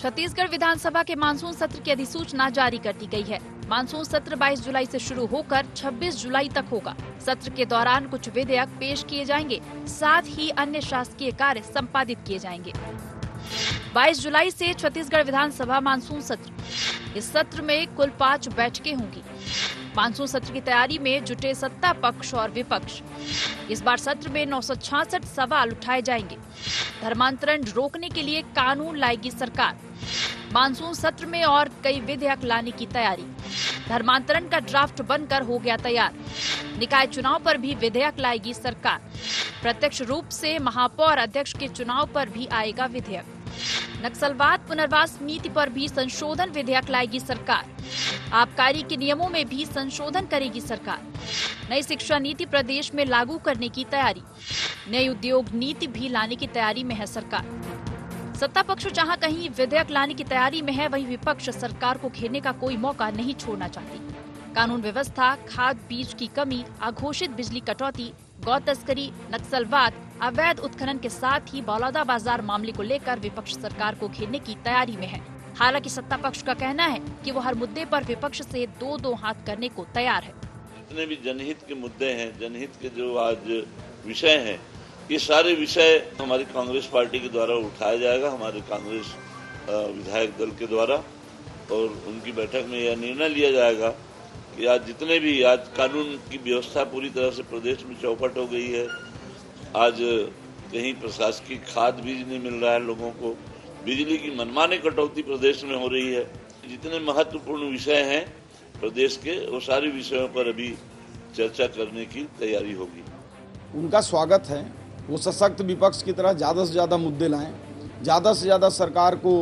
छत्तीसगढ़ विधानसभा के मानसून सत्र की अधिसूचना जारी कर दी गई है। मानसून सत्र 22 जुलाई से शुरू होकर 26 जुलाई तक होगा। सत्र के दौरान कुछ विधेयक पेश किए जाएंगे, साथ ही अन्य शासकीय कार्य संपादित किए जाएंगे। 22 जुलाई से छत्तीसगढ़ विधानसभा मानसून सत्र। इस सत्र में कुल 5 बैठकें होंगी। मानसून सत्र की तैयारी में जुटे सत्ता पक्ष और विपक्ष। इस बार सत्र में 966 सवाल उठाए जाएंगे। धर्मांतरण रोकने के लिए कानून लाएगी सरकार। मानसून सत्र में और कई विधेयक लाने की तैयारी। धर्मांतरण का ड्राफ्ट बनकर हो गया तैयार। निकाय चुनाव पर भी विधेयक लाएगी सरकार। प्रत्यक्ष रूप से महापौर अध्यक्ष के चुनाव पर भी आएगा विधेयक। नक्सलवाद पुनर्वास नीति पर भी संशोधन विधेयक लाएगी सरकार। आबकारी के नियमों में भी संशोधन करेगी सरकार। नई शिक्षा नीति प्रदेश में लागू करने की तैयारी। नई उद्योग नीति भी लाने की तैयारी में है सरकार। सत्ता पक्ष जहां कहीं विधेयक लाने की तैयारी में है, वहीं विपक्ष सरकार को घेरने का कोई मौका नहीं छोड़ना चाहती। कानून व्यवस्था, खाद बीज की कमी, अघोषित बिजली कटौती, गौ तस्करी, नक्सलवाद, अवैध उत्खनन के साथ ही बलौदाबाजार मामले को लेकर विपक्ष सरकार को घेरने की तैयारी में है। हालांकि सत्ता पक्ष का कहना है कि वो हर मुद्दे पर विपक्ष से दो हाथ करने को तैयार है। जितने भी जनहित के मुद्दे हैं, जनहित के जो आज विषय हैं, ये सारे विषय हमारी कांग्रेस पार्टी के द्वारा उठाया जाएगा, हमारे कांग्रेस विधायक दल के द्वारा, और उनकी बैठक में यह निर्णय लिया जाएगा कि आज जितने भी आज कानून की व्यवस्था पूरी तरह से प्रदेश में चौपट हो गई है। आज कहीं प्रशासकीय खाद बीज नहीं मिल रहा है लोगों को, बिजली की मनमानी कटौती प्रदेश में हो रही है। जितने महत्वपूर्ण विषय हैं प्रदेश के, वो सारे विषयों पर अभी चर्चा करने की तैयारी होगी। उनका स्वागत है, वो सशक्त विपक्ष की तरह ज़्यादा से ज़्यादा मुद्दे लाएं, ज़्यादा से ज़्यादा सरकार को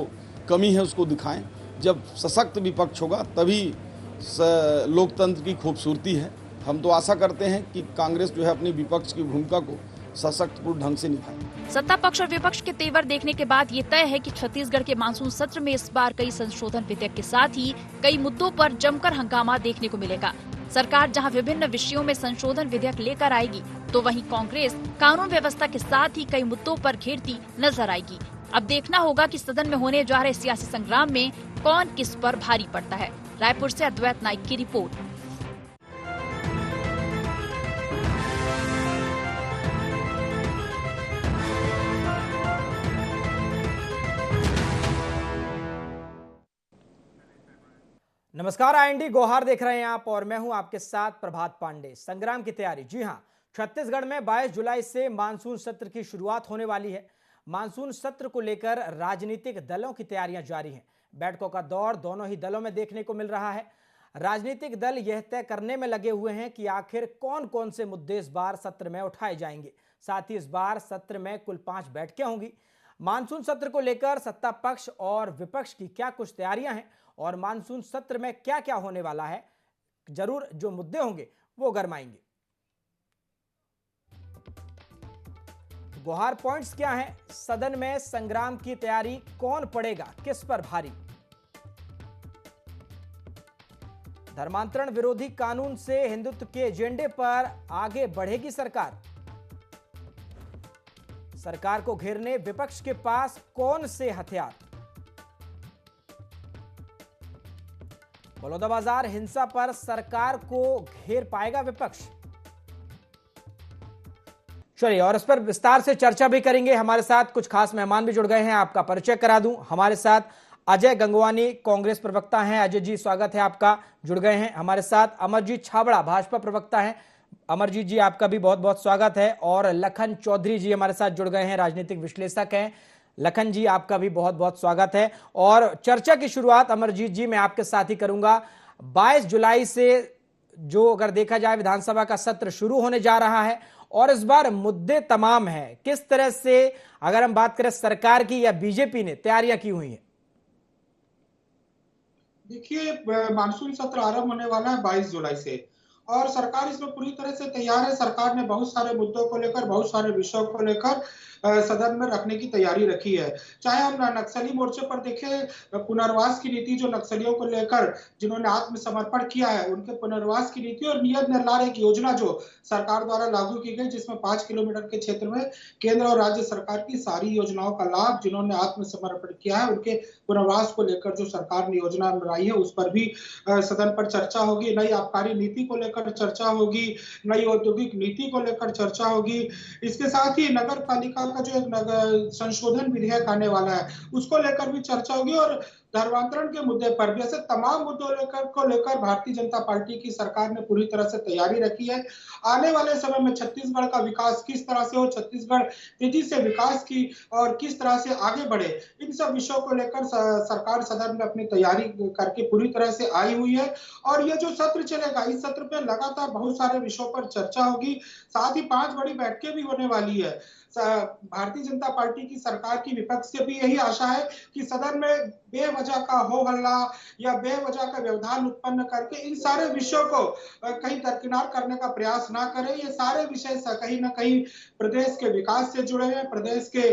कमी है उसको दिखाएं। जब सशक्त विपक्ष होगा तभी लोकतंत्र की खूबसूरती है। हम तो आशा करते हैं कि कांग्रेस जो है अपनी विपक्ष की भूमिका को सशक्तपूर्ण ढंग से निभाए। सत्ता पक्ष और विपक्ष के तेवर देखने के बाद ये तय है कि छत्तीसगढ़ के मानसून सत्र में इस बार कई संशोधन विधेयक के साथ ही कई मुद्दों पर जमकर हंगामा देखने को मिलेगा। सरकार जहां विभिन्न विषयों में संशोधन विधेयक लेकर आएगी, तो वहीं कांग्रेस कानून व्यवस्था के साथ ही कई मुद्दों पर घेरती नजर आएगी। अब देखना होगा कि सदन में होने जा रहे सियासी संग्राम में कौन किस पर भारी पड़ता है। रायपुर से अद्वैत नाइक की रिपोर्ट। नमस्कार, IND गोहार देख रहे हैं आप और मैं हूं आपके साथ प्रभात पांडे। संग्राम की तैयारी, जी हां, छत्तीसगढ़ में 22 जुलाई से मानसून सत्र की शुरुआत होने वाली है। मानसून सत्र को लेकर राजनीतिक दलों की तैयारियां जारी हैं। बैठकों का दौर दोनों ही दलों में देखने को मिल रहा है। राजनीतिक दल यह तय करने में लगे हुए हैं कि आखिर कौन कौन से मुद्दे इस बार सत्र में उठाए जाएंगे। साथ ही इस बार सत्र में कुल 5 बैठकें होंगी। मानसून सत्र को लेकर सत्ता पक्ष और विपक्ष की क्या कुछ तैयारियां हैं और मानसून सत्र में क्या क्या होने वाला है, जरूर जो मुद्दे होंगे वो गरमाएंगे। गुहार पॉइंट्स क्या हैं? सदन में संग्राम की तैयारी, कौन पड़ेगा किस पर भारी? धर्मांतरण विरोधी कानून से हिंदुत्व के एजेंडे पर आगे बढ़ेगी सरकार। सरकार को घेरने विपक्ष के पास कौन से हथियार? बलौदाबाजार हिंसा पर सरकार को घेर पाएगा विपक्ष? चलिए, और इस पर विस्तार से चर्चा भी करेंगे। हमारे साथ कुछ खास मेहमान भी जुड़ गए हैं, आपका परिचय करा दूं। हमारे साथ अजय गंगवानी, कांग्रेस प्रवक्ता हैं। अजय जी, स्वागत है आपका, जुड़ गए हैं। हमारे साथ अमरजीत छाबड़ा, भाजपा प्रवक्ता हैं। अमरजीत जी, आपका भी बहुत बहुत स्वागत है। और लखन चौधरी जी हमारे साथ जुड़ गए हैं, राजनीतिक विश्लेषक हैं। लखन जी, आपका भी बहुत बहुत स्वागत है। और चर्चा की शुरुआत अमरजीत जी मैं आपके साथ ही करूंगा। 22 जुलाई से जो अगर देखा जाए विधानसभा का सत्र शुरू होने जा रहा है और इस बार मुद्दे तमाम हैं। किस तरह से, अगर हम बात करें सरकार की या बीजेपी ने तैयारियां की हुई हैं? देखिए, मानसून सत्र आरंभ होने वाला है 22 जुलाई से और सरकार इसमें पूरी तरह से तैयार है। सरकार ने बहुत सारे मुद्दों को लेकर, बहुत सारे विषयों को लेकर सदन में रखने की तैयारी रखी है। चाहे हम नक्सली मोर्चे पर देखें, पुनर्वास की नीति जो नक्सलियों को लेकर जिन्होंने आत्मसमर्पण किया है उनके पुनर्वास की नीति और नियत निर्धार एक योजना जो सरकार द्वारा लागू की गई, जिसमें 5 किलोमीटर के क्षेत्र में केंद्र और राज्य सरकार की सारी योजनाओं का लाभ जिन्होंने आत्मसमर्पण किया है उनके पुनर्वास को लेकर जो सरकार ने योजना बनाई है उस पर भी सदन पर चर्चा होगी। नई आबकारी नीति को लेकर चर्चा होगी, नई औद्योगिक नीति को लेकर चर्चा होगी। इसके साथ ही नगर पालिका का जो एक संशोधन विधेयक आने वाला है उसको लेकर भी चर्चा होगी और धर्मांतरण के मुद्दे पर भी, ऐसे तमाम मुद्दों को लेकर भारतीय जनता पार्टी की सरकार ने पूरी तरह से तैयारी रखी है। आने वाले समय में छत्तीसगढ़ का विकास किस तरह से हो, छत्तीसगढ़ तेजी से विकास की और किस तरह से आगे बढ़े, इन सब विषयों को लेकर सरकार सदन में अपनी तैयारी करके पूरी तरह से आई हुई है। और ये जो सत्र चलेगा, इस सत्र में लगातार बहुत सारे विषयों पर चर्चा होगी, साथ ही 5 बड़ी बैठकें भी होने वाली है। भारतीय जनता पार्टी की सरकार की विपक्ष से भी यही आशा है कि सदन में बेवजह का हो हल्ला या बेवजह का व्यवधान उत्पन्न करके इन सारे विषयों को कहीं दरकिनार करने का प्रयास ना करें। ये सारे विषय कहीं ना कहीं प्रदेश के विकास से जुड़े हैं, प्रदेश के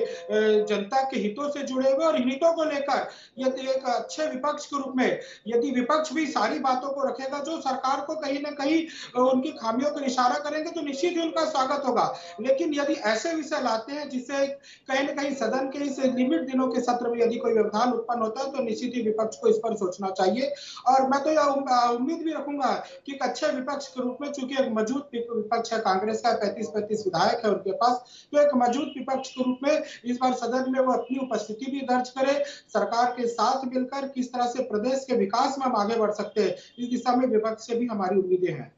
जनता के हितों से जुड़े हुए और हितों को लेकर यदि एक अच्छे विपक्ष के रूप में यदि विपक्ष भी सारी बातों को रखेगा जो सरकार को कहीं ना कहीं उनकी खामियों को इशारा करेंगे तो निश्चित ही उनका स्वागत होगा। लेकिन यदि ऐसे विषय लाते हैं जिससे कहीं ना कहीं सदन के इस लिमिट दिनों के सत्र में यदि कोई व्यवधान उत्पन्न होता है तो निश्चित ही विपक्ष को इस पर सोचना चाहिए। और मैं तो यह उम्मीद भी रखूंगा कि एक अच्छे विपक्ष के रूप में, चूंकि एक मजबूत विपक्ष है, कांग्रेस का 35 विधायक है उनके पास, तो एक मजबूत विपक्ष के रूप में इस बार सदन में वो अपनी उपस्थिति भी दर्ज करे, सरकार के साथ मिलकर किस तरह से प्रदेश के विकास में हम आगे बढ़ सकते हैं इस दिशा में विपक्ष से भी हमारी उम्मीदें हैं।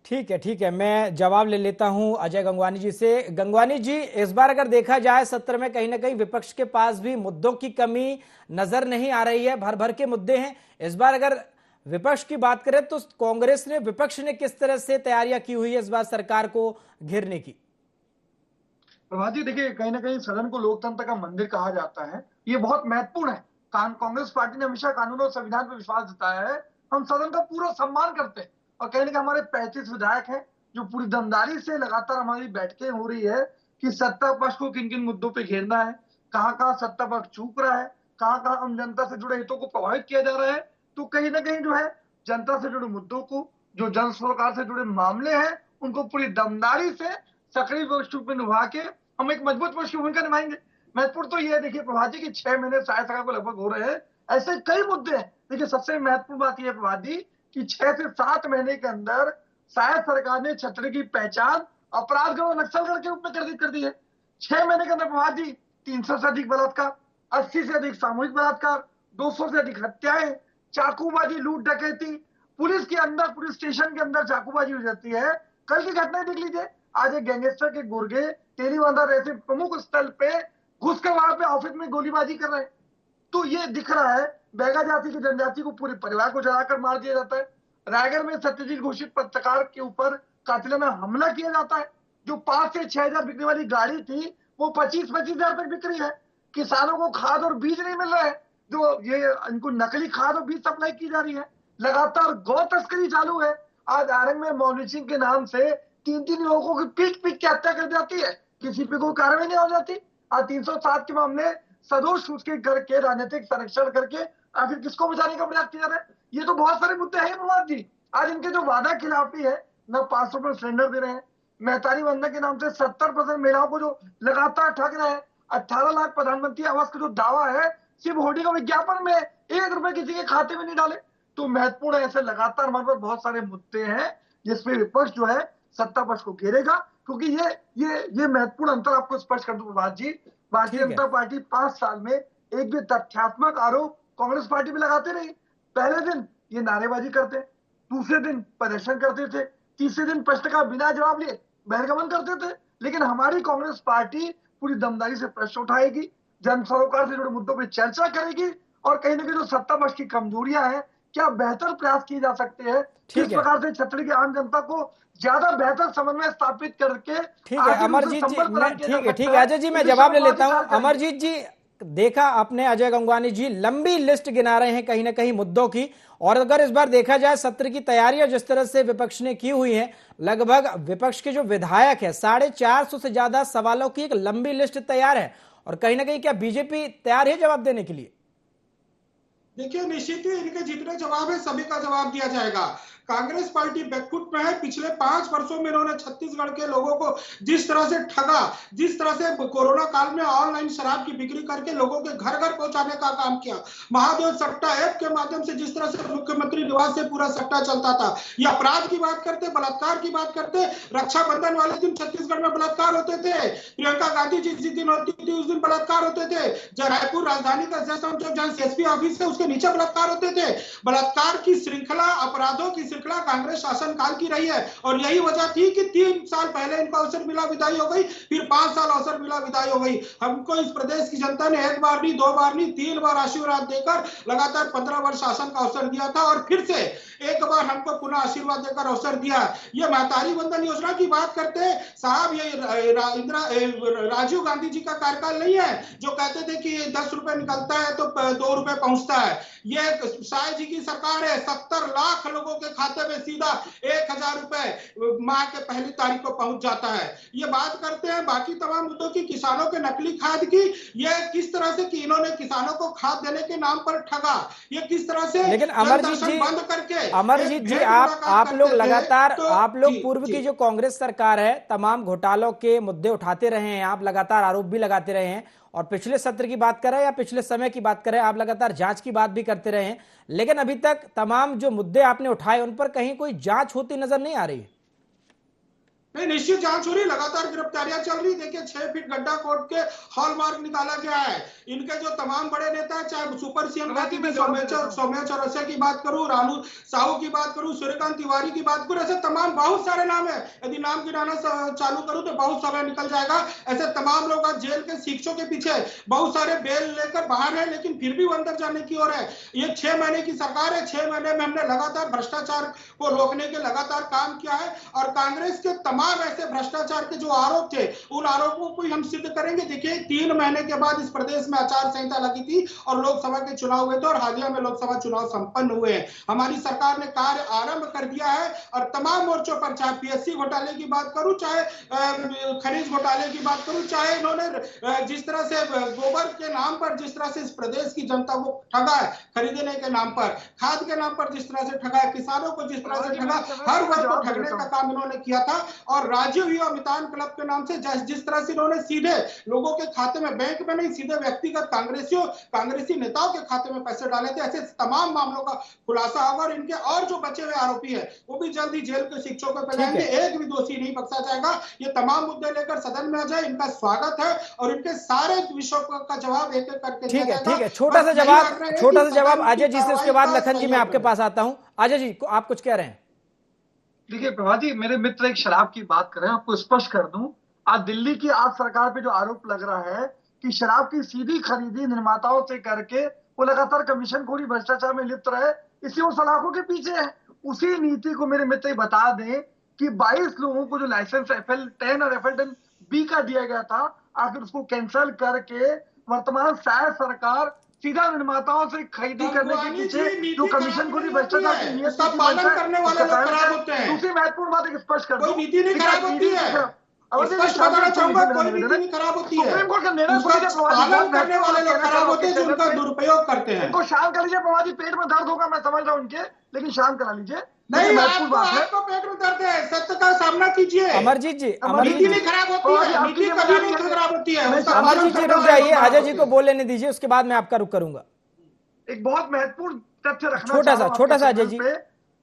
ठीक है, मैं जवाब ले लेता हूं अजय गंगवानी जी से। गंगवानी जी, इस बार अगर देखा जाए सत्र में कहीं ना कहीं विपक्ष के पास भी मुद्दों की कमी नजर नहीं आ रही है, भर भर के मुद्दे हैं। इस बार अगर विपक्ष की बात करें तो कांग्रेस ने, विपक्ष ने किस तरह से तैयारियां की हुई है इस बार सरकार को घेरने की? प्रभात जी, देखिए, कहीं ना कहीं सदन को लोकतंत्र का मंदिर कहा जाता है, ये बहुत महत्वपूर्ण है। कांग्रेस पार्टी ने हमेशा कानून और संविधान पर विश्वास जताया है। हम सदन का पूरा सम्मान करते हैं और कहने के हमारे 35 विधायक हैं जो पूरी दमदारी से लगातार हमारी बैठकें हो रही है कि सत्ता पक्ष को किन किन मुद्दों पे घेरना है, कहां सत्ता पक्ष चूक रहा है, कहां आम जनता से जुड़े हितों को प्रभावित किया जा रहा है। तो कहीं ना कहीं जो है जनता से जुड़े मुद्दों को, जो जन सरोकार से जुड़े मामले हैं, उनको पूरी दमदारी से सक्रिय रूप में निभा के हम एक मजबूत पक्ष की भूमिका निभाएंगे। महत्वपूर्ण तो ये देखिए प्रभात जी की 6 महीने शायद सरकार को लगभग हो रहे हैं, ऐसे कई मुद्दे हैं। देखिए, सबसे महत्वपूर्ण बात यह है प्रभात जी कि 6 से 7 महीने के अंदर शायद सरकार ने छतरी की पहचान अपराधगढ़ और नक्सलगढ़ के रूप में कर दी है। 6 महीने के अंदर प्रभात जी 300 से अधिक बलात्कार, 80 से अधिक सामूहिक बलात्कार, 200 से अधिक हत्याएं, चाकूबाजी, लूट डकैती, पुलिस के अंदर, पुलिस स्टेशन के अंदर चाकूबाजी हो जाती है। कल की घटनाएं देख लीजिए, आज एक गैंगस्टर के गुर्गे तेलीबांधा जैसे प्रमुख स्थल पे घुसकर वहां पे ऑफिस में गोलीबाजी कर रहे हैं। तो ये दिख रहा है बैगा जाति की जनजाति को पूरे परिवार को जलाकर मार दिया जाता है। रायगढ़ में सत्यजीत घोषित पत्रकार के ऊपर कातिलाना हमला किया जाता है। जो 5 से 6 हजार बिकने वाली गाड़ी थी वो 25-25 हजार तक बिक रही है। किसानों को खाद और बीज नहीं मिल रहा है, जो ये इनको नकली खाद और बीज सप्लाई की जा रही है। लगातार गौ तस्करी चालू है। आज आरंग में मॉनिटरिंग के नाम से 3-3 लोगों की पीट के हत्या कर जाती है, किसी पे कोई कार्रवाई नहीं हो जाती। आज 307 के मामले सदोष उसके करके राजनीतिक संरक्षण करके आखिर किसको बचाने का प्रयास किया जा रहा है। ये तो बहुत सारे मुद्दे हैं प्रभात जी। आज इनके जो वादा खिलाफी है, न 500 रुपए सिलेंडर दे रहे हैं, मेहतारी वंदना के नाम से 70% महिलाओं को जो लगातार ठग रहे हैं, 18 लाख प्रधानमंत्री आवास का जो दावा है सिर्फ होर्डिंग और विज्ञापन में 1 रुपए किसी के खाते में नहीं डाले। तो महत्वपूर्ण है, ऐसे लगातार हमारे पास बहुत सारे मुद्दे हैं जिसमें विपक्ष जो है सत्ता पक्ष को घेरेगा। क्योंकि ये महत्वपूर्ण अंतर आपको स्पष्ट कर दूं प्रभात जी, भारतीय जनता पार्टी 5 साल में एक भी तथ्यात्मक आरोप कांग्रेस पार्टी पे लगाते नहीं। पहले दिन ये नारेबाजी करते, दूसरे दिन प्रदर्शन करते थे, तीसरे दिन प्रश्न का बिना जवाब लिए बहिर्गमन करते थे। लेकिन हमारी कांग्रेस पार्टी पूरी दमदारी से प्रश्न उठाएगी, जन सरोकार से जुड़े मुद्दों पर चर्चा करेगी और कहीं ना कहीं जो सत्ता पक्ष की कमजोरियां हैं, क्या बेहतर प्रयास किए जा सकते हैं, किस प्रकार से छतरी की आम जनता को ज्यादा बेहतर समन्वय स्थापित करके। ठीक है अमरजीत जी, ठीक है अजय जी, मैं जवाब ले लेता हूं। अमरजीत जी, देखा आपने अजय गंगवानी जी लंबी लिस्ट गिना रहे हैं कहीं ना कहीं मुद्दों की, और अगर इस बार देखा जाए सत्र की तैयारियां जिस तरह से विपक्ष ने की हुई है, लगभग विपक्ष के जो विधायक है 450 से ज्यादा सवालों की एक लंबी लिस्ट तैयार है, और कहीं ना कहीं क्या बीजेपी तैयार है जवाब देने के लिए? देखिए, निश्चित ही इनके जितने जवाब है सभी का जवाब दिया जाएगा। कांग्रेस पार्टी बैकफुट में है। पिछले 5 वर्षों में इन्होंने छत्तीसगढ़ के लोगों को जिस तरह से ठगा, जिस तरह से कोरोना काल में ऑनलाइन शराब की बिक्री करके लोगों के घर घर पहुंचाने का काम किया, महादेव सट्टा ऐप के माध्यम से जिस तरह से मुख्यमंत्री निवास से पूरा सट्टा चलता था, ये अपराध की बात करते, बलात्कार की बात करते, रक्षाबंधन वाले दिन छत्तीसगढ़ में बलात्कार होते थे, प्रियंका गांधी जिस दिन होती थी उस दिन बलात्कार होते थे, रायपुर राजधानी का जहां सीएसपी ऑफिस है उसके नीचे बलात्कार होते थे। बलात्कार की श्रृंखला, अपराधों की श्रृंखला कांग्रेस शासनकाल की रही है, और यही वजह थी कि 3 साल पहले इनको अवसर मिला, विदाई हो गई, फिर 5 साल अवसर मिला, विदाई हो गई। हमको इस प्रदेश की जनता ने 1 बार नहीं, 2 बार नहीं, 3 बार आशीर्वाद देकर लगातार 15 वर्ष शासन का अवसर दिया था, और फिर से एक बार हमको पुनः आशीर्वाद देकर अवसर दिया। ये महतारी वंदन योजना की बात करते साहब, ये राजीव गांधी जी का कार्यकाल नहीं है जो कहते थे कि 10 रुपए निकलता है तो 2 रुपए पहुंचता है। ये शाह जी की सरकार है, 70 लाख लोगों के खाते में सीधा 1000 रुपए माह के पहली तारीख को पहुंच जाता है। ये बात करते हैं बाकी तमाम मुद्दों की, किसानों के नकली खाद की, ये किस तरह से कि इन्होंने किसानों को खाद देने के नाम पर ठगा, ये किस तरह से, लेकिन अमरजीत जी, बंद करके अमरजीत जी आप लोग लगातार आप लोग पूर्व की जो कांग्रेस सरकार है तमाम घोटालों के मुद्दे उठाते रहे हैं, आप लगातार आरोप भी लगाते रहे हैं, और पिछले सत्र की बात करें या पिछले समय की बात करें आप लगातार जांच की बात भी करते रहे हैं, लेकिन अभी तक तमाम जो मुद्दे आपने उठाए उन पर कहीं कोई जांच होती नजर नहीं आ रही है। नहीं, निश्चित जांच हो रही, लगातार गिरफ्तारियां चल रही। देखिए, 6 फीट गड्ढा कोर्ट के हॉलमार्क निकाला गया है। इनके जो तमाम बड़े नेता है, चाहे सुपर सीएम सौम्या चौरसिया की बात करूं, रानू साहू की बात करूं, सूर्यकांत तिवारी की बात करूं, ऐसे तमाम बहुत सारे नाम है। यदि नाम गिनाना चालू करूं तो बहुत समय निकल जाएगा। ऐसे तमाम लोग आज जेल के शिक्षों के पीछे, बहुत सारे बेल लेकर बाहर है, लेकिन फिर भी वो अंदर जाने की ओर है। ये 6 महीने की सरकार है, 6 महीने में हमने लगातार भ्रष्टाचार को रोकने के लगातार काम किया है, और कांग्रेस के तमाम ऐसे भ्रष्टाचार के जो आरोप थे उन आरोपों को हम सिद्ध करेंगे। देखिए, 3 महीने के बाद इस प्रदेश में आचार संहिता लगी थी और लोकसभा के चुनाव हुए थे, और हालिया में लोकसभा चुनाव संपन्न हुए हैं। हमारी सरकार ने कार्य आरंभ कर दिया है, और तमाम मोर्चों पर, चाहे पीएससी घोटाले की बात करूं, चाहे खनिज घोटाले की बात करूं, चाहे इन्होंने जिस तरह से गोबर के नाम पर जिस तरह से इस प्रदेश की जनता को ठगा है, खरीदने के नाम पर, खाद के नाम पर जिस तरह से ठगा है, किसानों को जिस तरह से ठगा, हर वर्ग को ठगने का काम इन्होंने किया था। और राजीव युवा मितान क्लब के नाम से जिस तरह से इन्होंने सीधे लोगों के खाते में, बैंक में नहीं, सीधे व्यक्तिगत कांग्रेसी नेताओं के खाते में पैसे डाले थे, ऐसे तमाम मामलों का खुलासा होगा, और इनके और जो बचे हुए आरोपी है वो भी जल्द ही जेल के शिक्षकों पर जाएंगे। एक भी दोषी नहीं बख्शा जाएगा। ये तमाम मुद्दे लेकर सदन में आ जाए, इनका स्वागत है, और इनके सारे विषयों का जवाब एक एक करके ठीक है, छोटा सा जवाब अजय जी से, उसके बाद लखन जी मैं आपके पास आता हूं। अजय जी, आप कुछ कह रहे हैं? देखिए प्रभात जी, मेरे मित्र एक शराब की बात करें, आपको स्पष्ट कर दूं, आज दिल्ली की आज सरकार पे जो आरोप लग रहा है कि शराब की सीधी खरीदी निर्माताओं से करके वो लगातार कमीशनखोरी भ्रष्टाचार में लिप्त रहे, इसी वो सलाखों के पीछे है। उसी नीति को मेरे मित्र बता दें कि 22 लोगों को जो लाइसेंस FL10 और FL10B का दिया गया था, आखिर उसको कैंसिल करके वर्तमान शायद सरकार सीधा निर्माताओं से खरीदी करने के पीछे जो कमीशन को भ्रष्टाचार की नियत पालन करने वाले लोग खराब होते हैं। दूसरी महत्वपूर्ण बात एक स्पष्ट कर, कोई नीति नहीं खराब होती है, स्पष्ट बताना चाहूंगा, कोई नीति नहीं खराब होती है, सुप्रीम कोर्ट का निर्णय पालन करने वाले लोग खराब होते हैं जो उनका दुरुपयोग करते हैं। इनको शांत कर लीजिए प्रभात जी, पेट में दर्द होगा मैं समझ रहा हूँ उनके, लेकिन शांत करा लीजिए। नहीं, आपको पेट में दर्द है, सत्य का सामना कीजिए। अमरजीत जी, नीति नहीं खराब होती है, नीति कभी नहीं खराब होती है। अमरजीत जी रुक जाइए, अजय जी को बोल लेने दीजिए, उसके बाद मैं आपका रुख करूंगा। एक बहुत महत्वपूर्ण तथ्य रखना छोटा सा अजय जी,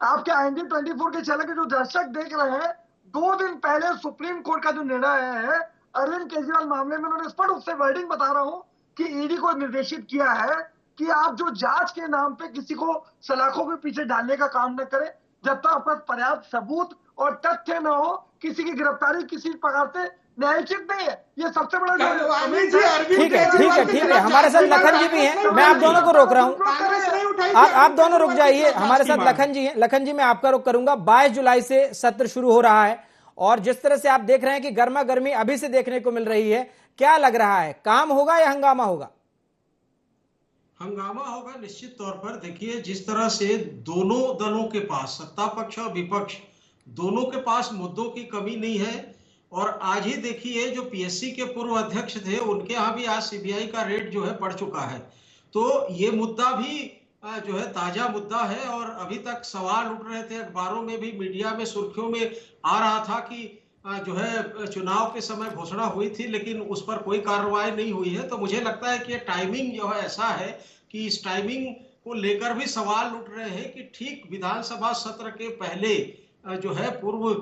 आपके IND 24 के चैनल के जो दर्शक देख रहे हैं, 2 दिन पहले सुप्रीम कोर्ट का जो निर्णय आया है अरविंद केजरीवाल मामले में, उन्होंने स्पष्ट रूप से वर्डिंग बता रहा हूं कि ईडी को निर्देशित किया है कि आप जो जांच के नाम पे किसी को सलाखों के पीछे डालने का काम न करें, जब तक आपके पास पर्याप्त सबूत और तथ्य न हो, किसी की गिरफ्तारी किसी प्रकार से न्यायोचित नहीं है। ये सबसे बड़ा ठीक है, हमारे साथ लखन जी भी हैं, मैं आप दोनों को रोक रहा हूं, आप दोनों रुक जाइए, हमारे साथ लखन जी हैं। लखन जी, मैं आपका रुख करूंगा। 22 जुलाई से सत्र शुरू हो रहा है, और जिस तरह से आप देख रहे हैं कि गर्मा गर्मी अभी से देखने को मिल रही है, क्या लग रहा है, काम होगा या हंगामा होगा? हंगामा होगा निश्चित तौर पर। देखिए, जिस तरह से दोनों दलों के पास, सत्ता पक्ष और विपक्ष, दोनों के पास मुद्दों की कमी नहीं है। और आज ही देखिए, जो पीएससी के पूर्व अध्यक्ष थे, उनके यहाँ भी आज सीबीआई का रेड जो है पड़ चुका है। तो ये मुद्दा भी जो है ताजा मुद्दा है। और अभी तक सवाल उठ रहे थे, अखबारों में भी, मीडिया में सुर्खियों में आ रहा था कि जो है चुनाव के समय घोषणा हुई थी, लेकिन उस पर कोई कार्रवाई नहीं हुई है। तो मुझे लगता है कि टाइमिंग जो है ऐसा है कि इस टाइमिंग को लेकर भी सवाल उठ रहे हैं कि ठीक विधानसभा सत्र के पहले जो है पूर्व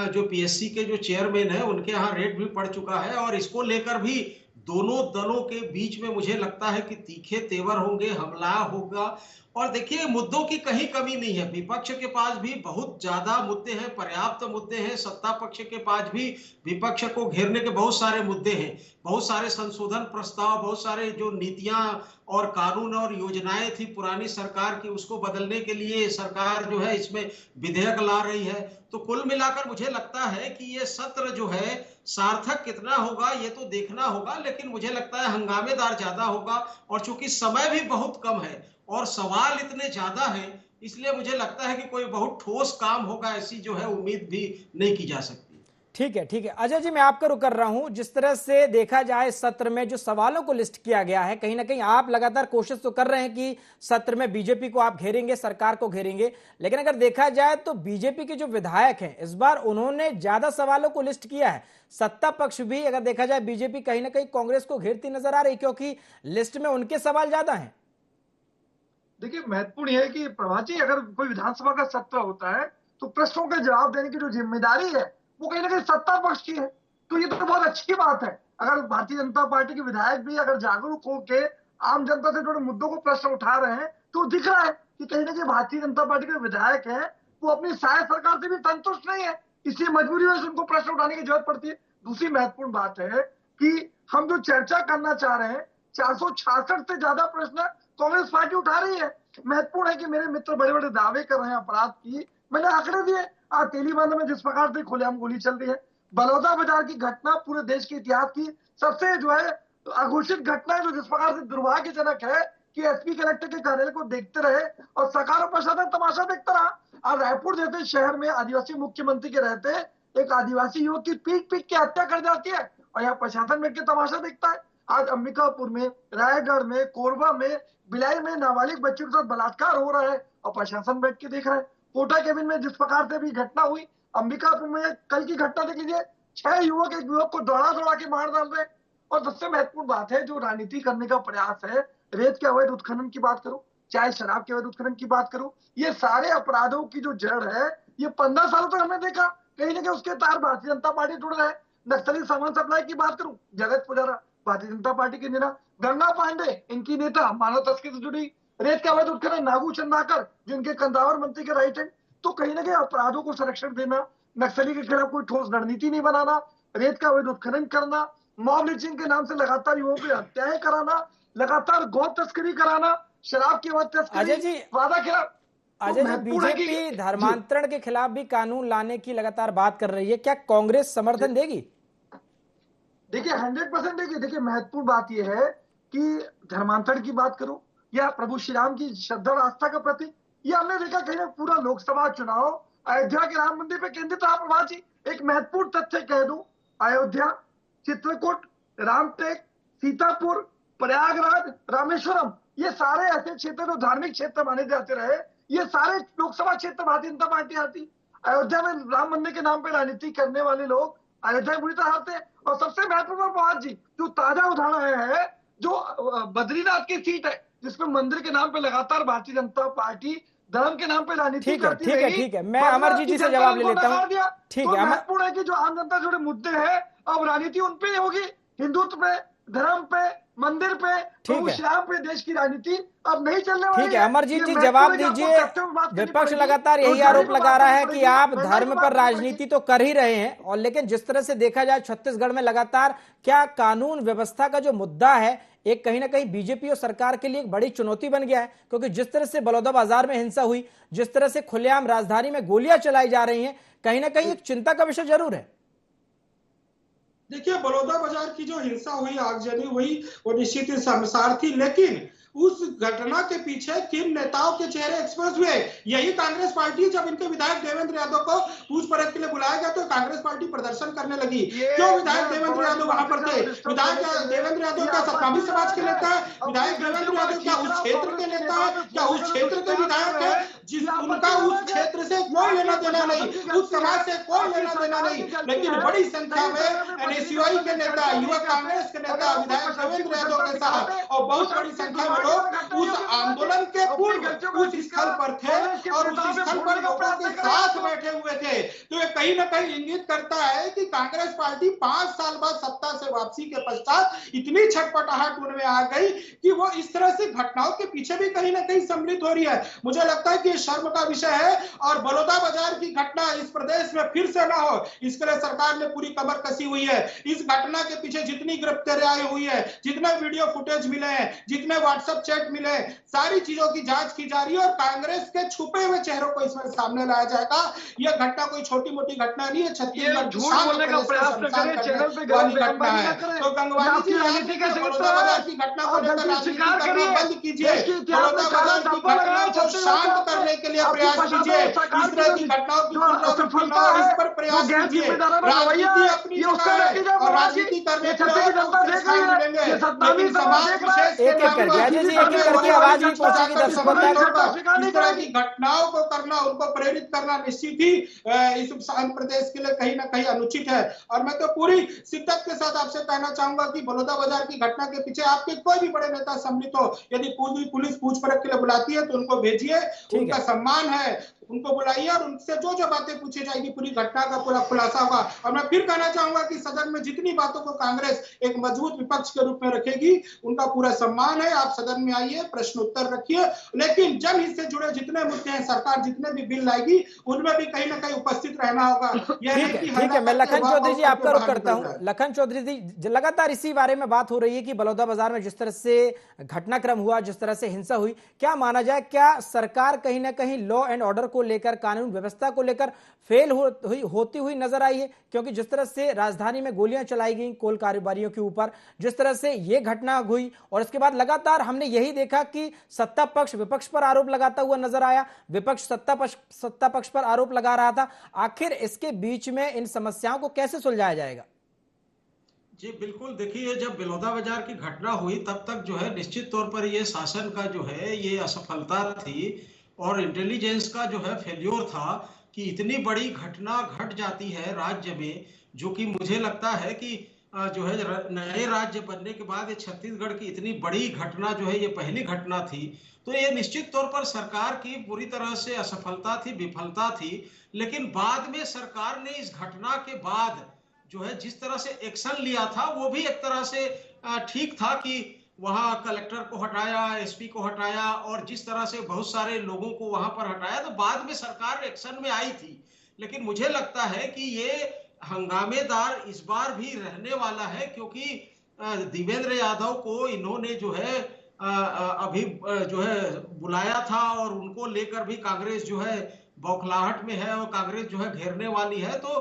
जो पीएससी के जो चेयरमैन है, उनके यहाँ रेड भी पड़ चुका है। और इसको लेकर भी दोनों दलों के बीच में मुझे लगता है कि तीखे तेवर होंगे, हमला होगा। और देखिए, मुद्दों की कहीं कमी नहीं है। विपक्ष के पास भी बहुत ज्यादा मुद्दे हैं, पर्याप्त मुद्दे हैं। सत्ता पक्ष के पास भी विपक्ष को घेरने के बहुत सारे मुद्दे हैं। बहुत सारे संशोधन प्रस्ताव, बहुत सारे जो नीतियां और कानून और योजनाएं थी पुरानी सरकार की, उसको बदलने के लिए सरकार जो है इसमें विधेयक ला रही है। तो कुल मिलाकर मुझे लगता है कि ये सत्र जो है सार्थक कितना होगा ये तो देखना होगा, लेकिन मुझे लगता है हंगामेदार ज्यादा होगा। और चूंकि समय भी बहुत कम है और सवाल इतने ज्यादा हैं, इसलिए मुझे लगता है कि कोई बहुत ठोस काम होगा ऐसी जो है उम्मीद भी नहीं की जा सकती। ठीक है, ठीक है अजय जी, मैं आपका रुख कर रहा हूं। जिस तरह से देखा जाए सत्र में जो सवालों को लिस्ट किया गया है, कहीं ना कहीं आप लगातार कोशिश तो कर रहे हैं कि सत्र में बीजेपी को आप घेरेंगे, सरकार को घेरेंगे, लेकिन अगर देखा जाए तो बीजेपी के जो विधायक हैं इस बार उन्होंने ज्यादा सवालों को लिस्ट किया है। सत्ता पक्ष भी अगर देखा जाए बीजेपी कहीं ना कहीं कांग्रेस को घेरती नजर आ रही, क्योंकि लिस्ट में उनके सवाल ज्यादा हैं। देखिए, महत्वपूर्ण यह है कि प्रभात जी, अगर कोई विधानसभा का सत्र होता है तो प्रश्नों के जवाब देने की जो जिम्मेदारी है वो कहीं ना कहीं सत्ता पक्ष की है। तो ये तो बहुत अच्छी बात है। अगर भारतीय जनता पार्टी के विधायक भी अगर जागरूक होकर आम जनता से जुड़े मुद्दों को प्रश्न उठा रहे हैं, तो दिख रहा है कि कहीं ना कहीं भारतीय जनता पार्टी के विधायक है वो अपनी सहायक सरकार से भी संतुष्ट नहीं है, इसलिए मजबूरी में उनको प्रश्न उठाने की जरूरत पड़ती है। दूसरी महत्वपूर्ण बात है कि हम जो चर्चा करना चाह रहे हैं, 466 से ज्यादा प्रश्न कांग्रेस पार्टी उठा रही है। महत्वपूर्ण है कि मेरे मित्र बड़े बड़े दावे कर रहे हैं अपराध की, मैंने आंकड़े दिए। आज तेलीबांधा में जिस प्रकार से खुलेआम गोली चल रही है, बलौदा बाजार की घटना पूरे देश के इतिहास की सबसे जो है अघोषित घटना है, जो जिस प्रकार से दुर्भाग्यजनक है कि एसपी कलेक्टर के कार्यालय को देखते रहे और सरकार और प्रशासन तमाशा देखता रहा। आज रायपुर जैसे शहर में आदिवासी मुख्यमंत्री के रहते एक आदिवासी युवक की पीट के हत्या कर जाती है और यहाँ प्रशासन बैठ के तमाशा देखता है। आज अंबिकापुर में, रायगढ़ में, कोरबा में, भिलाई में नाबालिग बच्चों के साथ बलात्कार हो रहा है और प्रशासन बैठ के देख रहा है। कोटा केबिन में जिस प्रकार से भी घटना हुई, अंबिकापुर में कल की घटना देख लीजिए, 6 युवक एक युवक को दौड़ा के मार डाल रहे। और सबसे महत्वपूर्ण बात है, जो राजनीति करने का प्रयास है, रेत के अवैध उत्खनन की बात करूं, चाहे शराब के अवैध उत्खनन की बात करूं, ये सारे अपराधों की जो जड़ है, ये 15 सालों तक हमने देखा कहीं ना कहीं उसके तार भारतीय जनता पार्टी जुड़ रहे हैं। नक्सली सामान सप्लाई की बात करूं, जगत पुजारा भारतीय जनता पार्टी के नेता, गंगा पांडे इनकी नेता, मानव तस्करी से जुड़ी, रेत का अवैध उत्खनन नागू चंदाकर जो इनके कंदावर मंत्री के राइट हैंड। तो कहीं ना कहीं अपराधों को संरक्षण देना, नक्सली के खिलाफ कोई ठोस रणनीति नहीं बनाना, रेत का अवैध उत्खनन करना, मॉब लिंचिंग के नाम से लगातार युवाओं की हत्याएं कराना, लगातार गौ तस्करी कराना, शराब की अवैध तस्करी, अजय जी, वादा खिलाफ। अजय जी, बीजेपी धर्मांतरण के खिलाफ भी कानून लाने की लगातार बात कर रही है, क्या कांग्रेस समर्थन देगी? देखिए 100% देखिए महत्वपूर्ण बात यह है कि धर्मांतरण की बात करो या प्रभु श्री राम की श्रद्धा और आस्था का प्रतीक, ये हमने देखा कहीं पूरा लोकसभा चुनाव अयोध्या के राम मंदिर पे केंद्रित रहा। प्रभात जी, एक महत्वपूर्ण तथ्य कह दूं, अयोध्या, चित्रकूट, रामटेक, सीतापुर, प्रयागराज, रामेश्वरम, ये सारे ऐसे क्षेत्र जो धार्मिक क्षेत्र माने जाते रहे, ये सारे लोकसभा क्षेत्र भारतीय जनता पार्टी आती। अयोध्या में राम मंदिर के नाम पे राजनीति करने वाले लोग अयोध्या बुरी तरह हारते हैं। और सबसे महत्वपूर्ण बात जी, जो ताजा उदाहरण है, जो बद्रीनाथ की सीट है, जिसमें मंदिर के नाम पे लगातार भारतीय जनता पार्टी धर्म के नाम पे राजनीति करती रही। ठीक है, मैं अमरजीत जी से जवाब ले लेता हूँ। ठीक है, महत्वपूर्ण है कि जो आम जनता जुड़े मुद्दे हैं, अब राजनीति उन पे होगी, हिंदुत्व पे, धर्म पे, मंदिर पे, श्याम पे देश की राजनीति अब नहीं चलने वाली है। ठीक है, अमरजीत जी जवाब दीजिए। विपक्ष लगातार यही आरोप लगा रहा है कि आप धर्म पर राजनीति तो कर ही रहे हैं, और लेकिन जिस तरह से देखा जाए छत्तीसगढ़ में लगातार क्या कानून व्यवस्था का जो मुद्दा है, एक कहीं ना कहीं बीजेपी और सरकार के लिए एक बड़ी चुनौती बन गया है, क्योंकि जिस तरह से बलौदा बाजार में हिंसा हुई, जिस तरह से खुलेआम राजधानी में गोलियां चलाई जा रही हैं, कहीं ना कहीं एक चिंता का विषय जरूर है। देखिए, बलौदा बाजार की जो हिंसा हुई, आगजनी हुई, वो निश्चित ही शर्मसार थी, लेकिन उस घटना के पीछे किन नेताओं के चेहरे एक्सपोज हुए। यही कांग्रेस पार्टी, जब इनके विधायक देवेंद्र यादव को पूछपरछ के लिए बुलाया गया तो कांग्रेस पार्टी प्रदर्शन करने लगी। क्यों विधायक देवेंद्र यादव वहां पर थे? विधायक देवेंद्र यादव क्या सतनामी समाज के नेता है? विधायक देवेंद्र यादव क्या उस क्षेत्र के नेता है? क्या उस क्षेत्र के विधायक है? जिस उनका उस क्षेत्र से कोई लेना देना नहीं, उस समाज से कोई लेना देना नहीं, लेकिन बड़ी संख्या में एनएसयूआई के नेता, युवा कांग्रेस के नेता विधायक देवेंद्र यादव के साथ और बहुत बड़ी संख्या में लोग उस आंदोलन के पूर्व उस स्थल पर थे और उस स्थल पर लोगों के साथ बैठे हुए थे। तो ये कहीं ना कहीं इंगित करता है कि कांग्रेस पार्टी 5 साल बाद सत्ता से वापसी के पश्चात इतनी छटपटाहट उनमें आ गई कि वो इस तरह से घटनाओं के पीछे भी कहीं ना कहीं सम्मिलित हो रही है। मुझे लगता है कि ये शर्म का विषय है और बलौदा बाजार की घटना इस प्रदेश में फिर से ना हो, इसके लिए सरकार ने पूरी कमर कसी हुई है। इस घटना के पीछे जितनी गिरफ्तारियां हुई है, जितने वीडियो फुटेज मिले हैं, जितने व्हाट्सएप चैट मिले, सारी चीजों की जांच की जा रही है और कांग्रेस के छुपे हुए चेहरों को इसमें सामने लाया जाएगा। यह घटना कोई छोटी मोटी घटना नहीं है, छत्तीसगढ़ झूठ बोलने का प्रयास न करें, चैनल पे घटना है। तो गंगवानी जी, बलौदा बाजार की घटना को लेकर राजनीति करना बंद कीजिए, बलौदा बाजार की घटना को शांत करने के लिए प्रयास कीजिए, इस तरह की घटनाओं की पुनरावृत्ति न हो, इस पर प्रयास कीजिए। राजनीति अपनी जगह है और राजनीति करने के लिए मिलेंगे, लेकिन समाज विशेष के नाम पर आवाज भी पहुंचेगी दर्शकों तक। इस तरह की घटनाओं को करना, उनको प्रेरित करना निश्चित ही इस शांत प्रदेश के लिए कहीं ना कहीं अनुचित है। और मैं तो पूरी शिद्दत के साथ आपसे कहना चाहूंगा कि बलौदा बाजार की घटना के पीछे आपके कोई भी बड़े नेता सम्मिलित हो, यदि पुलिस पूछपरछ के लिए बुलाती है तो उनको भेजिए, उनका सम्मान है, उनको बुलाइए और उनसे जो जो बातें पूछी जाएगी पूरी घटना का पूरा खुलासा होगा। और मैं फिर कहना चाहूंगा कि सदन में जितनी बातों को कांग्रेस एक मजबूत विपक्ष के रूप में रखेगी, उनका पूरा सम्मान है। आप सदन में आइए, प्रश्न उत्तर रखिए, लेकिन जनहित से जुड़े जितने मुद्दे हैं, सरकार जितने भी बिल लाएगी उनमें भी कहीं ना कहीं उपस्थित रहना होगा। ठीक है, मैं लखन चौधरी जी आपका रुख करता हूं। लखन चौधरी जी, लगातार इसी बारे में बात हो रही है कि बलौदा बाजार में जिस तरह से घटनाक्रम हुआ, जिस तरह से हिंसा हुई, क्या माना जाए, क्या सरकार कहीं ना कहीं लॉ एंड ऑर्डर को लेकर, कानून व्यवस्था को लेकर फेल होती हुई नजर आई है? क्योंकि जिस तरह से राजधानी में गोलियां चलाई गई कोल कारोबारियों के ऊपर, जिस तरह से यह घटना हुई और इसके बाद लगातार हमने यही देखा कि सत्ता पक्ष विपक्ष पर आरोप लगाता हुआ नजर आया, विपक्ष सत्ता पक्ष पर आरोप लगा रहा था। आखिर इसके बीच में इन समस्याओं को कैसे सुलझाया जाएगा? जी बिल्कुल, देखिए जब बलौदा बाजार की घटना हुई तब तक जो है निश्चित तौर पर ये शासन का जो है ये असफलता थी और इंटेलिजेंस का जो है फेल्योर था कि इतनी बड़ी घटना घट जाती है राज्य में, जो कि मुझे लगता है कि जो है नए राज्य बनने के बाद ये छत्तीसगढ़ की इतनी बड़ी घटना जो है ये पहली घटना थी। तो ये निश्चित तौर पर सरकार की पूरी तरह से असफलता थी, विफलता थी। लेकिन बाद में सरकार ने इस घटना के बाद जो है जिस तरह से एक्शन लिया था वो भी एक तरह से ठीक था कि वहां कलेक्टर को हटाया, एसपी को हटाया और जिस तरह से बहुत सारे लोगों को वहां पर हटाया, तो बाद में सरकार एक्शन में आई थी। लेकिन मुझे लगता है कि ये हंगामेदार इस बार भी रहने वाला है, क्योंकि देवेंद्र यादव को इन्होंने जो है अभी जो है बुलाया था और उनको लेकर भी कांग्रेस जो है बौखलाहट में है और कांग्रेस जो है घेरने वाली है। तो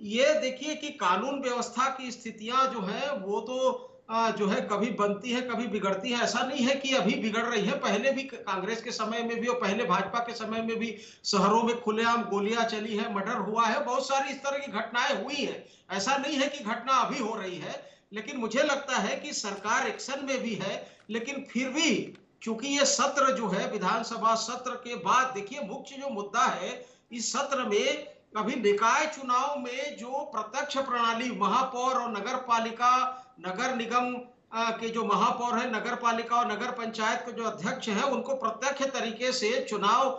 ये देखिए कि कानून व्यवस्था की स्थितियां जो है वो तो जो है कभी बनती है कभी बिगड़ती है। ऐसा नहीं है कि अभी बिगड़ रही है, पहले भी कांग्रेस के समय में भी और पहले भाजपा के समय में भी शहरों में खुलेआम गोलियां चली है, मर्डर हुआ है, बहुत सारी इस तरह की घटनाएं हुई है। ऐसा नहीं है कि घटना अभी हो रही है, लेकिन मुझे लगता है कि सरकार एक्शन में भी है। लेकिन फिर भी चूंकि ये सत्र जो है विधानसभा सत्र के बाद, देखिए मुख्य जो मुद्दा है इस सत्र में अभी निकाय चुनाव में जो प्रत्यक्ष प्रणाली महापौर और नगर पालिका, नगर निगम के जो महापौर है, नगर पालिका और नगर पंचायत के जो अध्यक्ष हैं, उनको प्रत्यक्ष तरीके से चुनाव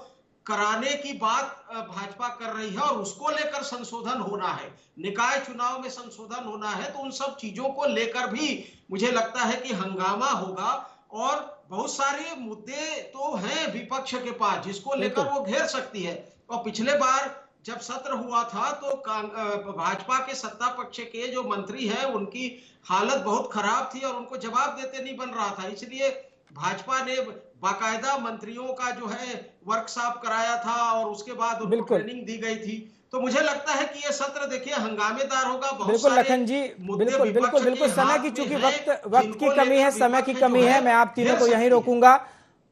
कराने की बात भाजपा कर रही है और उसको लेकर संशोधन होना है, निकाय चुनाव में संशोधन होना है। तो उन सब चीजों को लेकर भी मुझे लगता है कि हंगामा होगा और बहुत सारे मुद्दे तो हैं विपक्ष के पास जिसको लेकर वो घेर सकती है। और पिछले बार जब सत्र हुआ था तो भाजपा के सत्ता पक्ष के जो मंत्री हैं उनकी हालत बहुत खराब थी और उनको जवाब देते नहीं बन रहा था, इसलिए भाजपा ने बाकायदा मंत्रियों का जो है वर्कशॉप कराया था और उसके बाद उनको ट्रेनिंग दी गई थी। तो मुझे लगता है कि ये सत्र देखिए हंगामेदार होगा। बहुत बिल्कुल सारे लखन जी, मुद्दे बिल्कुल विपक्ष बिल्कुल के बिल्कुल समय हाथ की में चूंकि है, वक्त की जिनको कमी है, लेकर समय की विपक्ष कमी जो है, मैं आप तीनों घेर को यहीं सकती है। रोकूंगा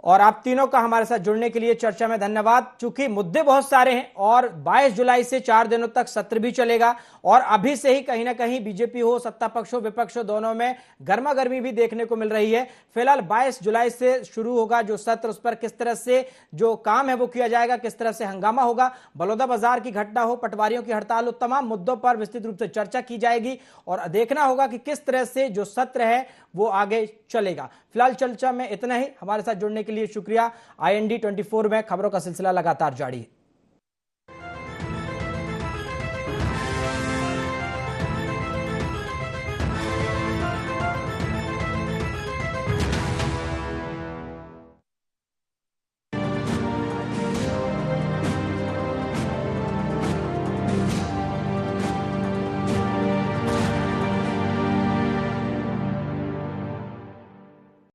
और आप तीनों का हमारे साथ जुड़ने के लिए चर्चा में धन्यवाद। चूंकि मुद्दे बहुत सारे हैं और 22 जुलाई से 4 दिनों तक सत्र भी चलेगा और अभी से ही कहीं ना कहीं बीजेपी हो, सत्ता पक्ष हो, विपक्ष हो, दोनों में गर्मा गर्मी भी देखने को मिल रही है। फिलहाल 22 जुलाई से शुरू होगा जो सत्र, उस पर किस तरह से जो काम है वो किया जाएगा, किस तरह से हंगामा होगा, बलौदा बाजार की घटना हो, पटवारियों की हड़ताल हो, तमाम मुद्दों पर विस्तृत रूप से चर्चा की जाएगी और देखना होगा कि किस तरह से जो सत्र है वो आगे चलेगा। फिलहाल चर्चा में इतना ही। हमारे साथ जुड़ने के लिए शुक्रिया। IND 24 में खबरों का सिलसिला लगातार जारी है।